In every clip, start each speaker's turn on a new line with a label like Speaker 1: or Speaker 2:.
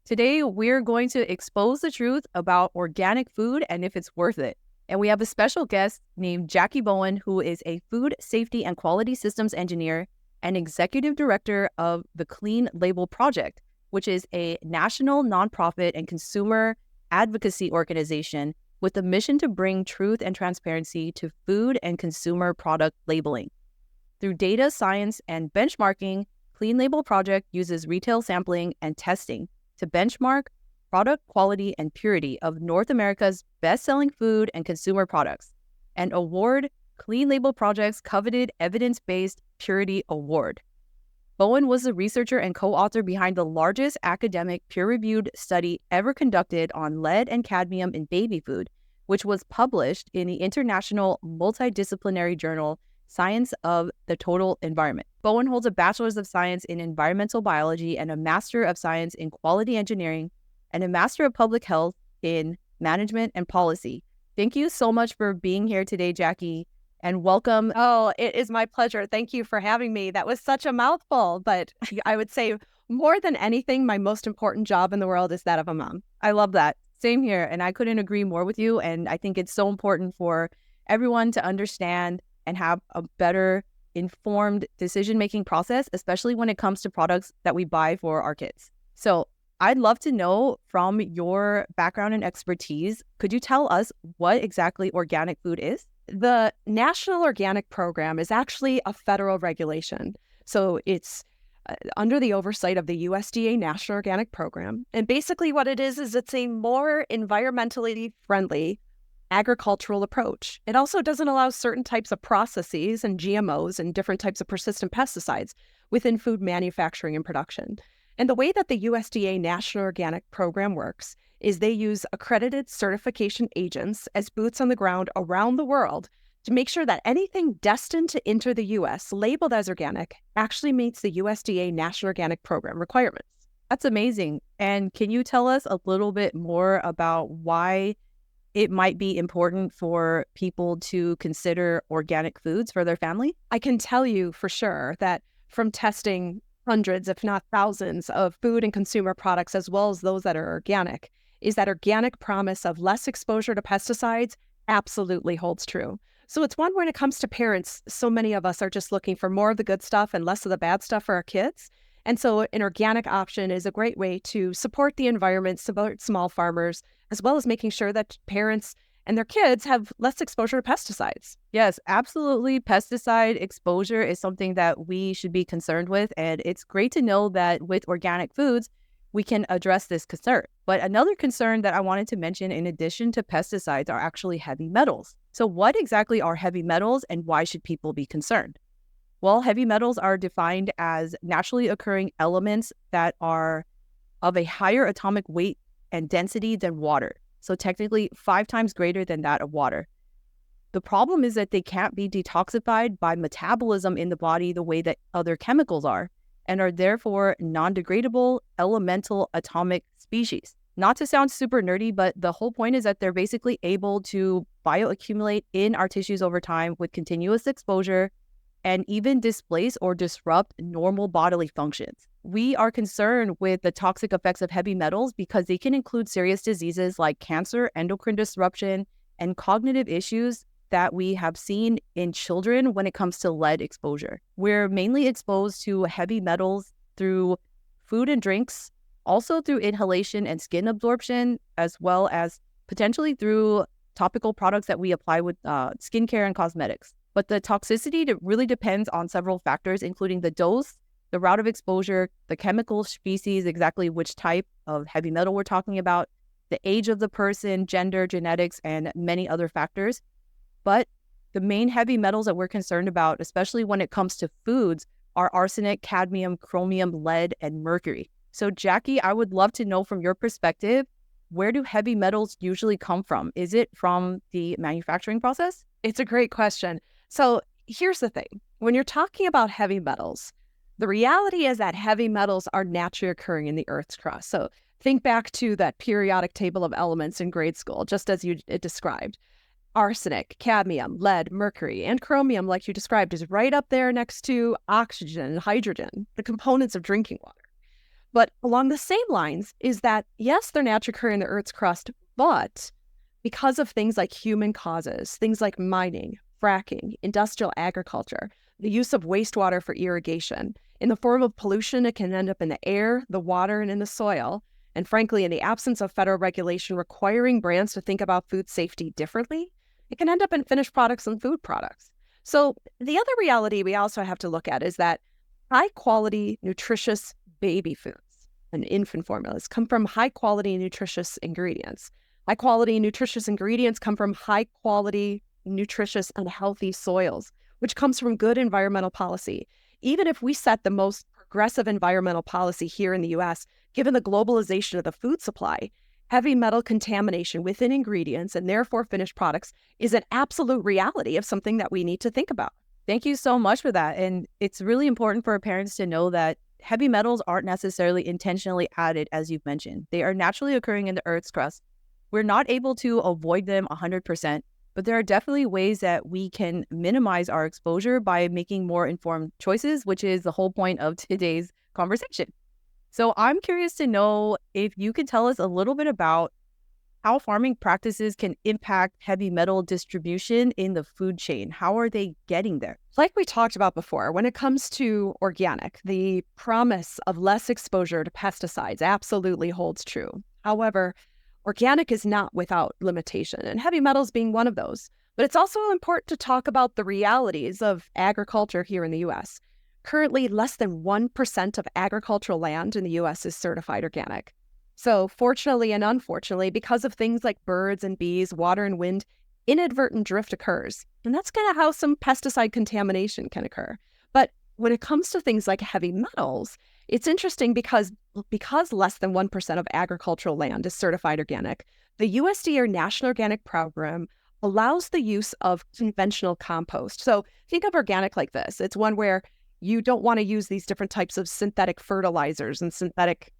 Speaker 1: Today, we're going to expose the truth about organic food and if it's worth it. And we have a special guest named Jackie Bowen, who is a food safety and quality systems engineer and executive director of the Clean Label Project, which is a national nonprofit and consumer advocacy organization with a mission to bring truth and transparency to food and consumer product labeling. Through data science and benchmarking, Clean Label Project uses retail sampling and testing to benchmark product quality and purity of North America's best-selling food and consumer products, and award Clean Label Project's coveted Evidence-Based Purity Award. Bowen was the researcher and co-author behind the largest academic peer-reviewed study ever conducted on lead and cadmium in baby food, which was published in the international multidisciplinary journal Science of the Total Environment. Bowen holds a Bachelor's of Science in Environmental Biology and a Master of Science in Quality Engineering and a Master of Public Health in Management and Policy. Thank you so much for being here today, Jackie, and welcome.
Speaker 2: Oh, it is my pleasure. Thank you for having me. That was such a mouthful, but I would say more than anything, my most important job in the world is that of a mom.
Speaker 1: I love that. Same here, and I couldn't agree more with you, and I think it's so important for everyone to understand and have a better informed decision-making process, especially when it comes to products that we buy for our kids. So I'd love to know from your background and expertise, could you tell us what exactly organic food is?
Speaker 2: The National Organic Program is actually a federal regulation. So it's under the oversight of the USDA National Organic Program. And basically what it is it's a more environmentally friendly agricultural approach. It also doesn't allow certain types of processes and GMOs and different types of persistent pesticides within food manufacturing and production. And the way that the USDA National Organic Program works is they use accredited certification agents as boots on the ground around the world to make sure that anything destined to enter the U.S. labeled as organic actually meets the USDA National Organic Program requirements.
Speaker 1: That's amazing. And can you tell us a little bit more about why it might be important for people to consider organic foods for their family?
Speaker 2: I can tell you for sure that from testing hundreds, if not thousands, of food and consumer products, as well as those that are organic, is that organic promise of less exposure to pesticides absolutely holds true. So it's one when it comes to parents, so many of us are just looking for more of the good stuff and less of the bad stuff for our kids. And so an organic option is a great way to support the environment, support small farmers, as well as making sure that parents and their kids have less exposure to pesticides.
Speaker 1: Yes, absolutely. Pesticide exposure is something that we should be concerned with. And it's great to know that with organic foods, we can address this concern. But another concern that I wanted to mention in addition to pesticides are actually heavy metals. So what exactly are heavy metals and why should people be concerned? Well, heavy metals are defined as naturally occurring elements that are of a higher atomic weight and density than water. So technically 5 times greater than that of water. The problem is that they can't be detoxified by metabolism in the body the way that other chemicals are, and are therefore non-degradable elemental atomic species. Not to sound super nerdy, but the whole point is that they're basically able to bioaccumulate in our tissues over time with continuous exposure and even displace or disrupt normal bodily functions. We are concerned with the toxic effects of heavy metals because they can include serious diseases like cancer, endocrine disruption, and cognitive issues that we have seen in children when it comes to lead exposure. We're mainly exposed to heavy metals through food and drinks, also through inhalation and skin absorption, as well as potentially through topical products that we apply with skincare and cosmetics. But the toxicity really depends on several factors, including the dose, the route of exposure, the chemical species, exactly which type of heavy metal we're talking about, the age of the person, gender, genetics, and many other factors. But the main heavy metals that we're concerned about, especially when it comes to foods, are arsenic, cadmium, chromium, lead, and mercury. So Jackie, I would love to know from your perspective, where do heavy metals usually come from? Is it from the manufacturing process?
Speaker 2: It's a great question. So here's the thing. When you're talking about heavy metals, the reality is that heavy metals are naturally occurring in the Earth's crust. So think back to that periodic table of elements in grade school, just as you described. Arsenic, cadmium, lead, mercury, and chromium, like you described, is right up there next to oxygen and hydrogen, the components of drinking water. But along the same lines is that, yes, they're naturally occurring in the Earth's crust, but because of things like human causes, things like mining, fracking, industrial agriculture, the use of wastewater for irrigation, in the form of pollution, it can end up in the air, the water, and in the soil. And frankly, in the absence of federal regulation requiring brands to think about food safety differently, it can end up in finished products and food products. So the other reality we also have to look at is that high-quality, nutritious baby foods and infant formulas come from high-quality, nutritious ingredients. High-quality, nutritious ingredients come from high-quality, nutritious, and healthy soils, which comes from good environmental policy. Even if we set the most progressive environmental policy here in the U.S., given the globalization of the food supply, heavy metal contamination within ingredients and therefore finished products is an absolute reality of something that we need to think about.
Speaker 1: Thank you so much for that. And it's really important for our parents to know that heavy metals aren't necessarily intentionally added, as you've mentioned. They are naturally occurring in the Earth's crust. We're not able to avoid them 100%, but there are definitely ways that we can minimize our exposure by making more informed choices, which is the whole point of today's conversation. So I'm curious to know if you could tell us a little bit about how farming practices can impact heavy metal distribution in the food chain. How are they getting there?
Speaker 2: Like we talked about before, when it comes to organic, the promise of less exposure to pesticides absolutely holds true. However, organic is not without limitation, and heavy metals being one of those. But it's also important to talk about the realities of agriculture here in the U.S. Currently, less than 1% of agricultural land in the U.S. is certified organic. So fortunately and unfortunately, because of things like birds and bees, water and wind, inadvertent drift occurs. And that's kind of how some pesticide contamination can occur. But when it comes to things like heavy metals, it's interesting because less than 1% of agricultural land is certified organic, the USDA National Organic Program allows the use of conventional compost. So think of organic like this. It's one where you don't want to use these different types of synthetic fertilizers and synthetic,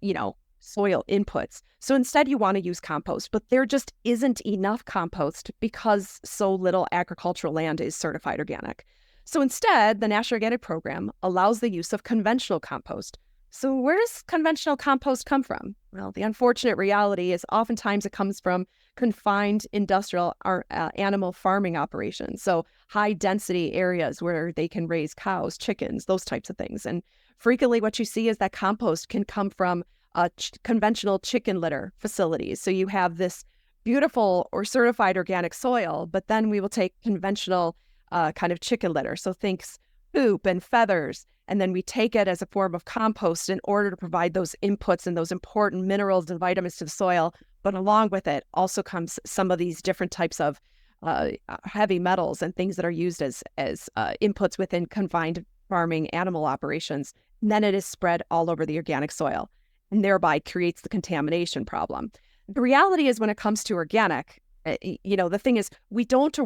Speaker 2: soil inputs. So instead you want to use compost, but there just isn't enough compost because so little agricultural land is certified organic. So instead, the National Organic Program allows the use of conventional compost. So where does conventional compost come from? Well, the unfortunate reality is oftentimes it comes from confined industrial or animal farming operations. So high density areas where they can raise cows, chickens, those types of things. And frequently what you see is that compost can come from conventional chicken litter facilities. So you have this beautiful or certified organic soil, but then we will take conventional kind of chicken litter. So think poop and feathers, and then we take it as a form of compost in order to provide those inputs and those important minerals and vitamins to the soil. But along with it also comes some of these different types of heavy metals and things that are used as inputs within confined farming animal operations. And then it is spread all over the organic soil and thereby creates the contamination problem. The reality is when it comes to organic, the thing is we don't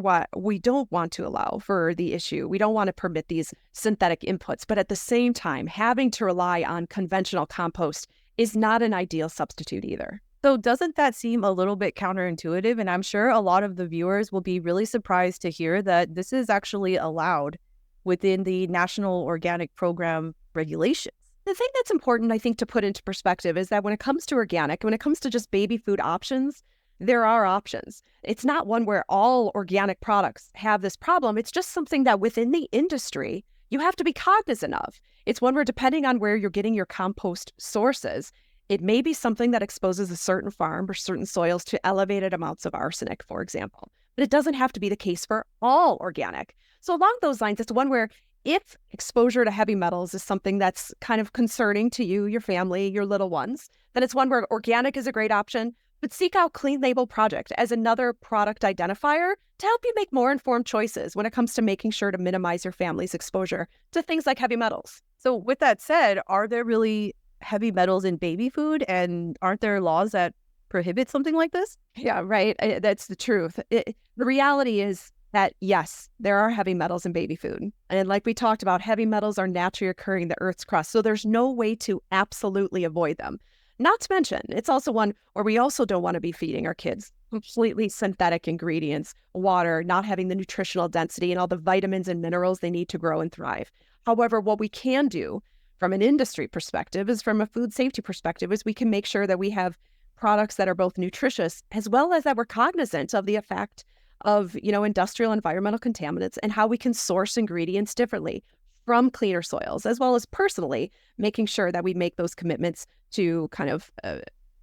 Speaker 2: want to allow for the issue. We don't want to permit these synthetic inputs, but at the same time, having to rely on conventional compost is not an ideal substitute either.
Speaker 1: So doesn't that seem a little bit counterintuitive? And I'm sure a lot of the viewers will be really surprised to hear that this is actually allowed within the National Organic Program regulations.
Speaker 2: The thing that's important, I think, to put into perspective is that when it comes to organic, when it comes to just baby food options, there are options. It's not one where all organic products have this problem. It's just something that within the industry, you have to be cognizant of. It's one where depending on where you're getting your compost sources, it may be something that exposes a certain farm or certain soils to elevated amounts of arsenic, for example. But it doesn't have to be the case for all organic. So along those lines, it's one where if exposure to heavy metals is something that's kind of concerning to you, your family, your little ones, then it's one where organic is a great option, but seek out Clean Label Project as another product identifier to help you make more informed choices when it comes to making sure to minimize your family's exposure to things like heavy metals.
Speaker 1: So with that said, are there really heavy metals in baby food, and aren't there laws that prohibit something like this?
Speaker 2: Yeah, right. That's the truth. The reality is that, yes, there are heavy metals in baby food. And like we talked about, heavy metals are naturally occurring in the Earth's crust. So there's no way to absolutely avoid them. Not to mention, it's also one where we also don't want to be feeding our kids completely synthetic ingredients, water, not having the nutritional density and all the vitamins and minerals they need to grow and thrive. However, what we can do from an industry perspective, is from a food safety perspective, is we can make sure that we have products that are both nutritious as well as that we're cognizant of the effect of, industrial environmental contaminants and how we can source ingredients differently from cleaner soils, as well as personally making sure that we make those commitments to kind of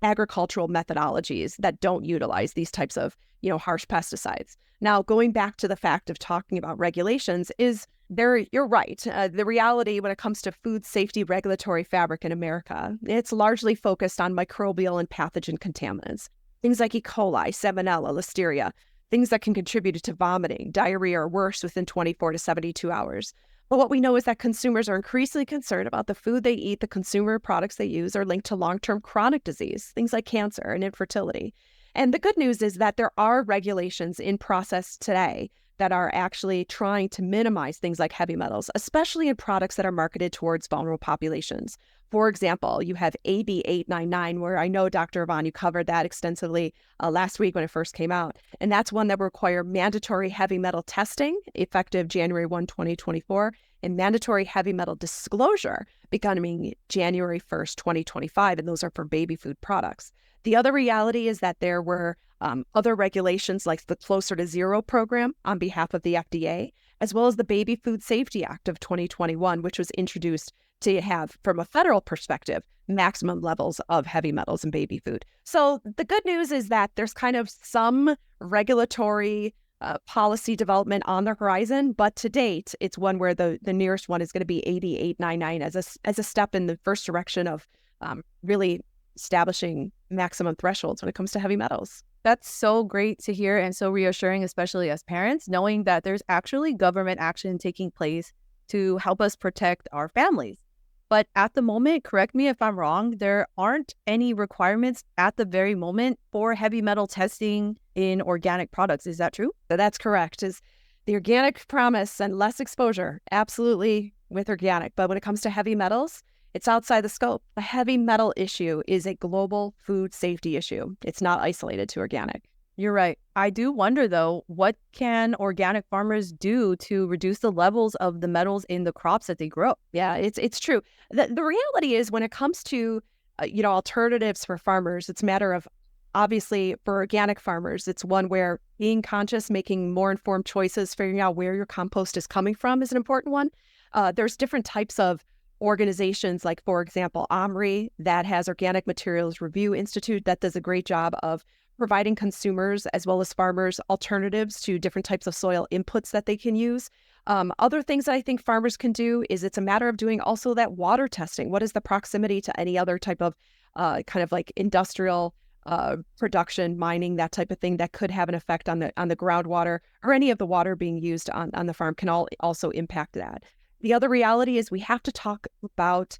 Speaker 2: agricultural methodologies that don't utilize these types of, harsh pesticides. Now, going back to the fact of talking about regulations is you're right. The reality when it comes to food safety regulatory fabric in America, it's largely focused on microbial and pathogen contaminants. Things like E. coli, Salmonella, Listeria, things that can contribute to vomiting, diarrhea, or worse within 24 to 72 hours. But what we know is that consumers are increasingly concerned about the food they eat, the consumer products they use are linked to long-term chronic disease, things like cancer and infertility. And the good news is that there are regulations in process today that are actually trying to minimize things like heavy metals, especially in products that are marketed towards vulnerable populations. For example, you have AB 899, where I know, Dr. Yvonne, you covered that extensively last week when it first came out. And that's one that will require mandatory heavy metal testing effective January 1, 2024, and mandatory heavy metal disclosure beginning January 1st, 2025. And those are for baby food products. The other reality is that there were other regulations like the Closer to Zero program on behalf of the FDA, as well as the Baby Food Safety Act of 2021, which was introduced to have, from a federal perspective, maximum levels of heavy metals in baby food. So the good news is that there's kind of some regulatory policy development on the horizon, but to date, it's one where the nearest one is going to be AB 899 as a step in the first direction of really establishing maximum thresholds when it comes to heavy metals.
Speaker 1: That's so great to hear and so reassuring, especially as parents, knowing that there's actually government action taking place to help us protect our families. But at the moment, correct me if I'm wrong, there aren't any requirements at the very moment for heavy metal testing in organic products. Is that true?
Speaker 2: That's correct. Is the organic promise and less exposure, absolutely with organic. But when it comes to heavy metals, it's outside the scope. The heavy metal issue is a global food safety issue. It's not isolated to organic.
Speaker 1: You're right. I do wonder, though, what can organic farmers do to reduce the levels of the metals in the crops that they grow?
Speaker 2: Yeah, it's true. The reality is when it comes to, alternatives for farmers, it's a matter of, obviously, for organic farmers, it's one where being conscious, making more informed choices, figuring out where your compost is coming from is an important one. There's different types of organizations like, for example, OMRI, that has Organic Materials Review Institute, that does a great job of providing consumers as well as farmers alternatives to different types of soil inputs that they can use. Other things that I think farmers can do is it's a matter of doing also that water testing. What is the proximity to any other type of kind of like industrial production, mining, that type of thing that could have an effect on the groundwater, or any of the water being used on the farm can also impact that. The other reality is we have to talk about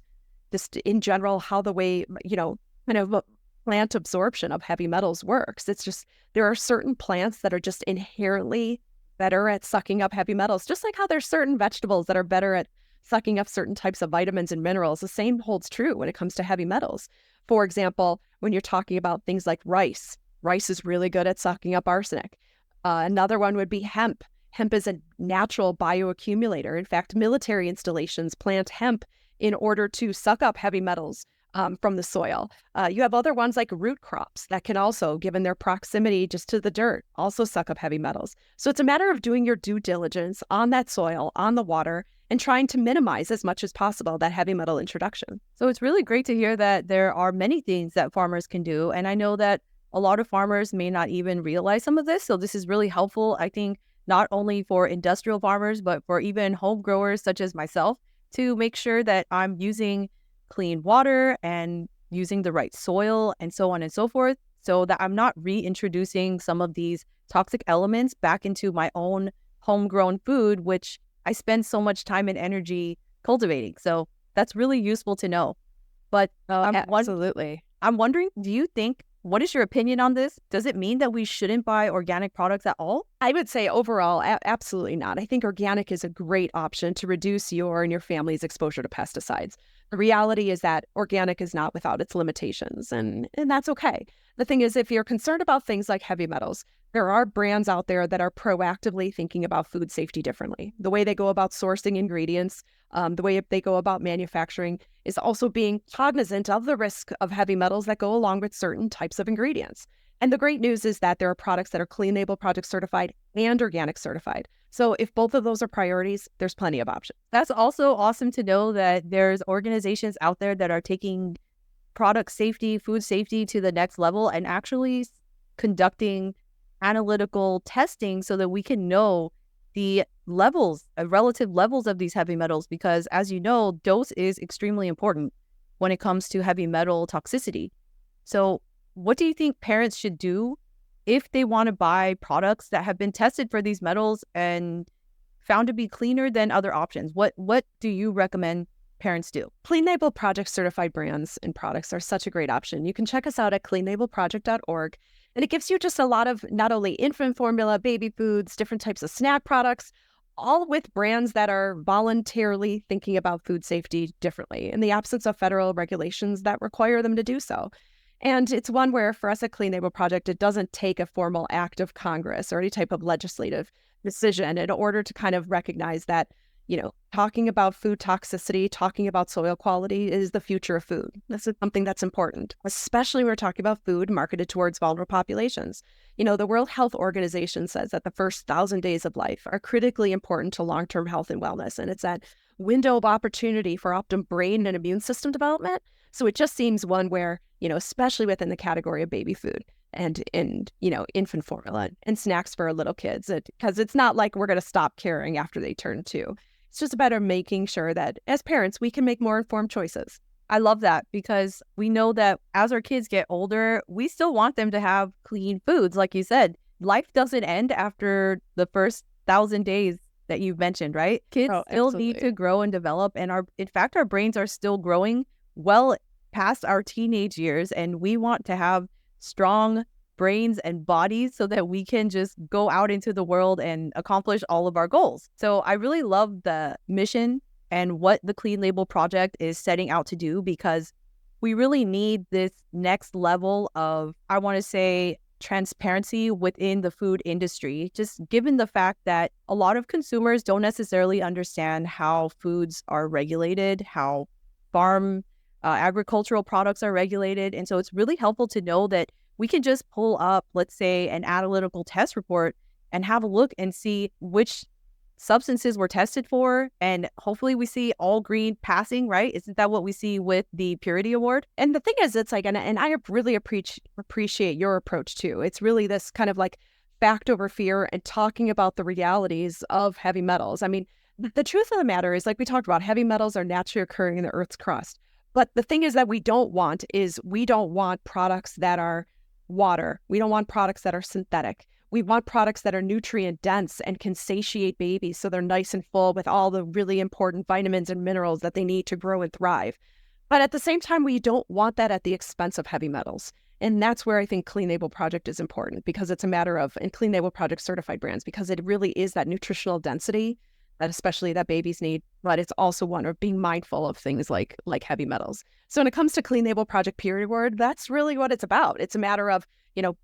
Speaker 2: just in general how the way, kind of plant absorption of heavy metals works. It's just there are certain plants that are just inherently better at sucking up heavy metals, just like how there's certain vegetables that are better at sucking up certain types of vitamins and minerals. The same holds true when it comes to heavy metals. For example, when you're talking about things like rice is really good at sucking up arsenic. Another one would be hemp. Hemp is a natural bioaccumulator. In fact, military installations plant hemp in order to suck up heavy metals from the soil. You have other ones like root crops that can also, given their proximity just to the dirt, also suck up heavy metals. So it's a matter of doing your due diligence on that soil, on the water, and trying to minimize as much as possible that heavy metal introduction.
Speaker 1: So it's really great to hear that there are many things that farmers can do. And I know that a lot of farmers may not even realize some of this. So this is really helpful, I think, not only for industrial farmers, but for even home growers such as myself, to make sure that I'm using clean water and using the right soil and so on and so forth, so that I'm not reintroducing some of these toxic elements back into my own homegrown food, which I spend so much time and energy cultivating. So that's really useful to know. But
Speaker 2: absolutely.
Speaker 1: I'm wondering, what is your opinion on this? Does it mean that we shouldn't buy organic products at all?
Speaker 2: I would say overall, absolutely not. I think organic is a great option to reduce your and your family's exposure to pesticides. The reality is that organic is not without its limitations, and that's okay. The thing is, if you're concerned about things like heavy metals, there are brands out there that are proactively thinking about food safety differently. The way they go about sourcing ingredients, the way they go about manufacturing is also being cognizant of the risk of heavy metals that go along with certain types of ingredients. And the great news is that there are products that are Clean Label Project certified and organic certified. So if both of those are priorities, there's plenty of options.
Speaker 1: That's also awesome to know that there's organizations out there that are taking product safety, food safety to the next level and actually conducting analytical testing so that we can know the levels, relative levels of these heavy metals, because as you know, dose is extremely important when it comes to heavy metal toxicity. So what do you think parents should do if they want to buy products that have been tested for these metals and found to be cleaner than other options? What do you recommend parents do?
Speaker 2: Clean Label Project certified brands and products are such a great option. You can check us out at cleanlabelproject.org. And it gives you just a lot of not only infant formula, baby foods, different types of snack products, all with brands that are voluntarily thinking about food safety differently in the absence of federal regulations that require them to do so. And it's one where for us at Clean Label Project, it doesn't take a formal act of Congress or any type of legislative decision in order to kind of recognize that, talking about food toxicity, talking about soil quality is the future of food. This is something that's important, especially when we're talking about food marketed towards vulnerable populations. The World Health Organization says that the first 1,000 days of life are critically important to long-term health and wellness. And it's that window of opportunity for optimal brain and immune system development. So it just seems one where, especially within the category of baby food and infant formula and snacks for little kids, because it's not like we're going to stop caring after they turn 2. It's just a matter of making sure that as parents, we can make more informed choices.
Speaker 1: I love that because we know that as our kids get older, we still want them to have clean foods. Like you said, life doesn't end after the first 1,000 days that you've mentioned, right? Kids still need to grow and develop. And in fact, our brains are still growing well past our teenage years. And we want to have strong brains and bodies so that we can just go out into the world and accomplish all of our goals. So I really love the mission and what the Clean Label Project is setting out to do, because we really need this next level of, I want to say, transparency within the food industry, just given the fact that a lot of consumers don't necessarily understand how foods are regulated, how farm agricultural products are regulated. And so it's really helpful to know that we can just pull up, let's say, an analytical test report and have a look and see which substances were tested for. And hopefully we see all green passing, right? Isn't that what we see with the Purity Award?
Speaker 2: And the thing is, it's like, and I really appreciate your approach too. It's really this kind of like fact over fear and talking about the realities of heavy metals. I mean, the truth of the matter is, like we talked about, heavy metals are naturally occurring in the Earth's crust. But the thing is that we don't want products that are water. We don't want products that are synthetic. We want products that are nutrient dense and can satiate babies so they're nice and full with all the really important vitamins and minerals that they need to grow and thrive. But at the same time, we don't want that at the expense of heavy metals. And that's where I think Clean Label Project is important, because it's a matter of, and Clean Label Project certified brands, because it really is that nutritional density that especially that babies need, but it's also one of being mindful of things like heavy metals. So when it comes to Clean Label Project Purity Award, that's really what it's about. It's a matter of,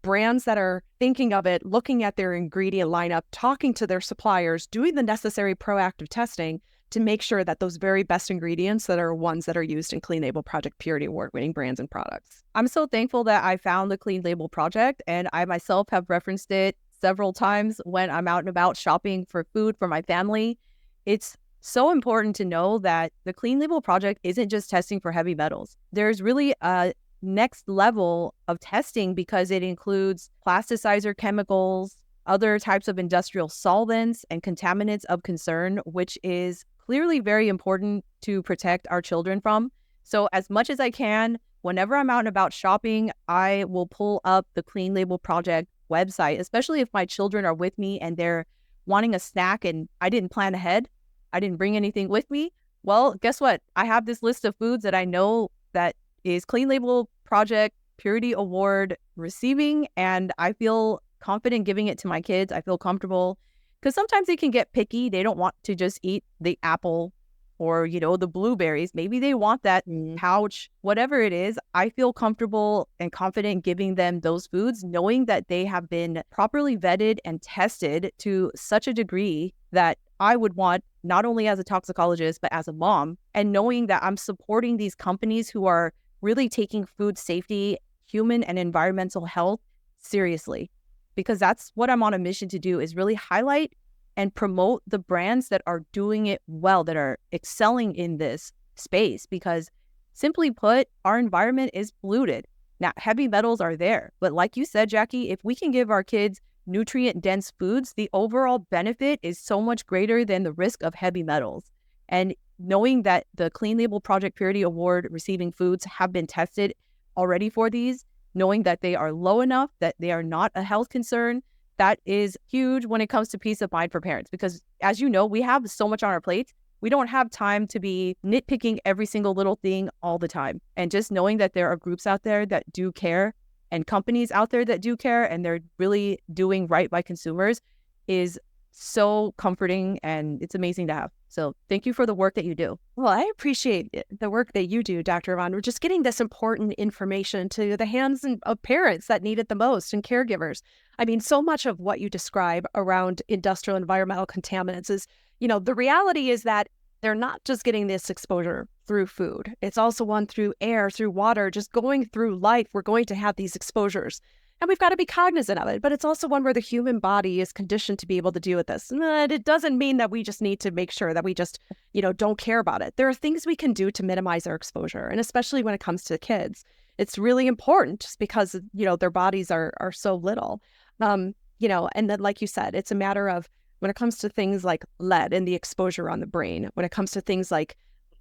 Speaker 2: brands that are thinking of it, looking at their ingredient lineup, talking to their suppliers, doing the necessary proactive testing to make sure that those very best ingredients that are ones that are used in Clean Label Project Purity Award-winning brands and products.
Speaker 1: I'm so thankful that I found the Clean Label Project, and I myself have referenced it several times when I'm out and about shopping for food for my family. It's so important to know that the Clean Label Project isn't just testing for heavy metals. There's really a next level of testing because it includes plasticizer chemicals, other types of industrial solvents and contaminants of concern, which is clearly very important to protect our children from. So as much as I can, whenever I'm out and about shopping, I will pull up the Clean Label Project website, especially if my children are with me and they're wanting a snack and I didn't plan ahead. I didn't bring anything with me. Well, guess what? I have this list of foods that I know that is Clean Label Project Purity Award receiving, and I feel confident giving it to my kids. I feel comfortable because sometimes they can get picky. They don't want to just eat the apple or, the blueberries. Maybe they want that pouch, whatever it is. I feel comfortable and confident giving them those foods, knowing that they have been properly vetted and tested to such a degree that I would want, not only as a toxicologist, but as a mom, and knowing that I'm supporting these companies who are really taking food safety, human and environmental health seriously, because that's what I'm on a mission to do, is really highlight and promote the brands that are doing it well, that are excelling in this space. Because simply put, our environment is polluted. Now, heavy metals are there, but like you said, Jackie, if we can give our kids nutrient-dense foods, the overall benefit is so much greater than the risk of heavy metals. And knowing that the Clean Label Project Purity Award receiving foods have been tested already for these, knowing that they are low enough, that they are not a health concern, that is huge when it comes to peace of mind for parents. Because as you know, we have so much on our plates. We don't have time to be nitpicking every single little thing all the time. And just knowing that there are groups out there that do care, and companies out there that do care, and they're really doing right by consumers, is so comforting, and it's amazing to have. So thank you for the work that you do.
Speaker 2: Well, I appreciate the work that you do, Dr. Yvonne. We're just getting this important information to the hands of parents that need it the most, and caregivers. I mean, so much of what you describe around industrial environmental contaminants is, the reality is that they're not just getting this exposure through food. It's also one through air, through water, just going through life. We're going to have these exposures. And we've got to be cognizant of it. But it's also one where the human body is conditioned to be able to deal with this. And it doesn't mean that we just need to make sure that we just, don't care about it. There are things we can do to minimize our exposure. And especially when it comes to kids, it's really important, just because, their bodies are so little. And then, like you said, it's a matter of, when it comes to things like lead and the exposure on the brain, when it comes to things like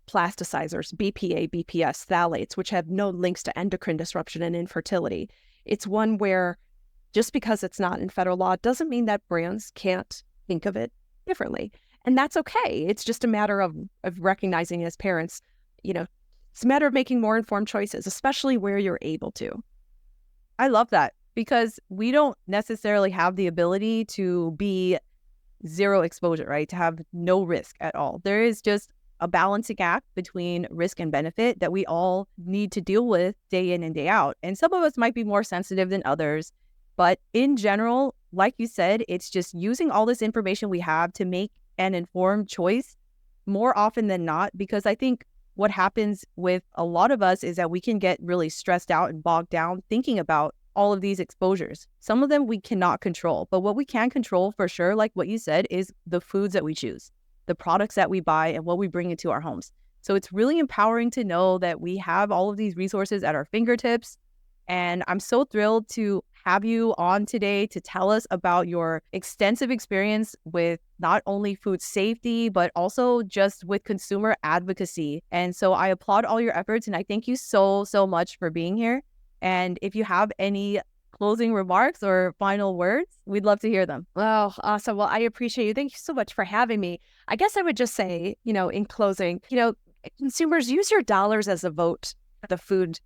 Speaker 2: plasticizers, BPA, BPS, phthalates, which have no links to endocrine disruption and infertility. It's one where just because it's not in federal law doesn't mean that brands can't think of it differently. And that's okay. It's just a matter of recognizing as parents, it's a matter of making more informed choices, especially where you're able to.
Speaker 1: I love that, because we don't necessarily have the ability to be zero exposure, right? To have no risk at all. There is just a balancing act between risk and benefit that we all need to deal with day in and day out. And some of us might be more sensitive than others. But in general, like you said, it's just using all this information we have to make an informed choice more often than not. Because I think what happens with a lot of us is that we can get really stressed out and bogged down thinking about all of these exposures. Some of them we cannot control, but what we can control for sure, like what you said, is the foods that we choose, the products that we buy, and what we bring into our homes. So it's really empowering to know that we have all of these resources at our fingertips. And I'm so thrilled to have you on today to tell us about your extensive experience with not only food safety, but also just with consumer advocacy. And so I applaud all your efforts, and I thank you so, so much for being here. And if you have any closing remarks or final words, we'd love to hear them.
Speaker 2: Oh, awesome. Well, I appreciate you. Thank you so much for having me. I guess I would just say, in closing, consumers, use your dollars as a vote for the food,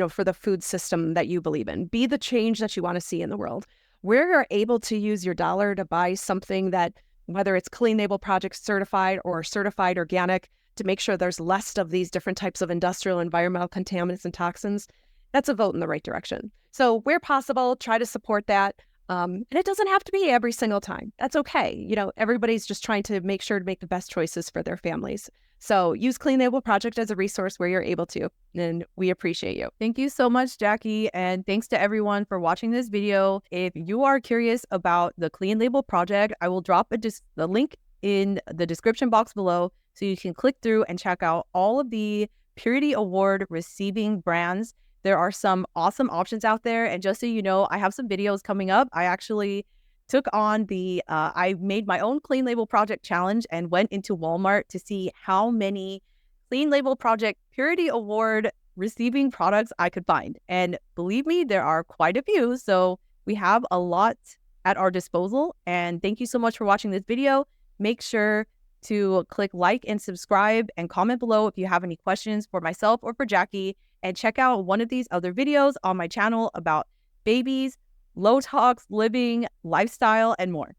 Speaker 2: for the food system that you believe in. Be the change that you want to see in the world. Where you're able to use your dollar to buy something that, whether it's Clean Label Project certified or certified organic, to make sure there's less of these different types of industrial environmental contaminants and toxins, that's a vote in the right direction. So where possible, try to support that. And it doesn't have to be every single time. That's okay. Everybody's just trying to make sure to make the best choices for their families. So use Clean Label Project as a resource where you're able to, and we appreciate you.
Speaker 1: Thank you so much, Jackie. And thanks to everyone for watching this video. If you are curious about the Clean Label Project, I will drop the link in the description box below, so you can click through and check out all of the Purity Award receiving brands. There are some awesome options out there. And just so you know, I have some videos coming up. I actually took on I made my own Clean Label Project challenge and went into Walmart to see how many Clean Label Project Purity Award receiving products I could find. And believe me, there are quite a few. So we have a lot at our disposal. And thank you so much for watching this video. Make sure to click like and subscribe and comment below if you have any questions for myself or for Jackie. And check out one of these other videos on my channel about babies, low tox living, lifestyle, and more.